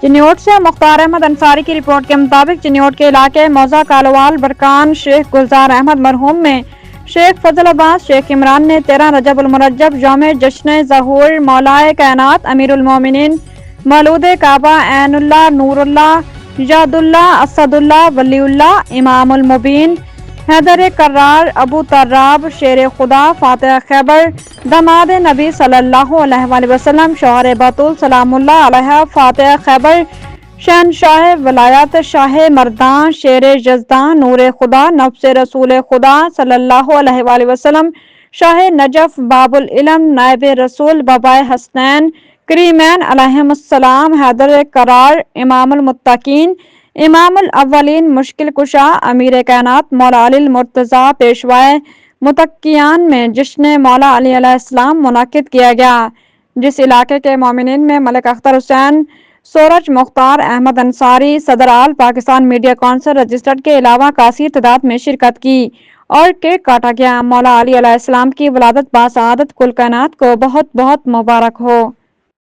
چنیوٹ سے مختار احمد انصاری کی رپورٹ کے مطابق چنیوٹ کے علاقے موزہ کالوال برکان شیخ گلزار احمد مرحوم میں شیخ فضل عباس شیخ عمران نے 13 رجب المرجب یوم جشن ظہور مولائے کائنات امیر المومنین مولود کعبہ عین اللہ نور اللہ یاد اللہ اسد اللہ ولی اللہ امام المبین حیدر کرار ابو طراب شیر خدا فاتح خیبر داماد نبی صلی اللہ علیہ وآلہ وسلم شوہر بطول سلام اللہ علیہ فاتح خیبر شہنشاہ ولایت شاہ مردان شیر یزدان نور خدا نفس رسول خدا صلی اللہ علیہ وآلہ وسلم شاہ نجف باب العلم نائب رسول بابائے حسنین کریمین علیہم السلام حیدر کرار امام المتقین امام الاولین مشکل کشا امیر کائنات مولا علی المرتضیٰ پیشوائے متقیان میں جشن مولا علی علیہ السلام منعقد کیا گیا، جس علاقے کے مومنین میں ملک اختر حسین سورج مختار احمد انصاری صدر آل پاکستان میڈیا کونسل رجسٹرڈ کے علاوہ کثیر تعداد میں شرکت کی اور کیک کاٹا گیا۔ مولا علی علیہ السلام کی ولادت باسعادت کل کائنات کو بہت بہت مبارک ہو۔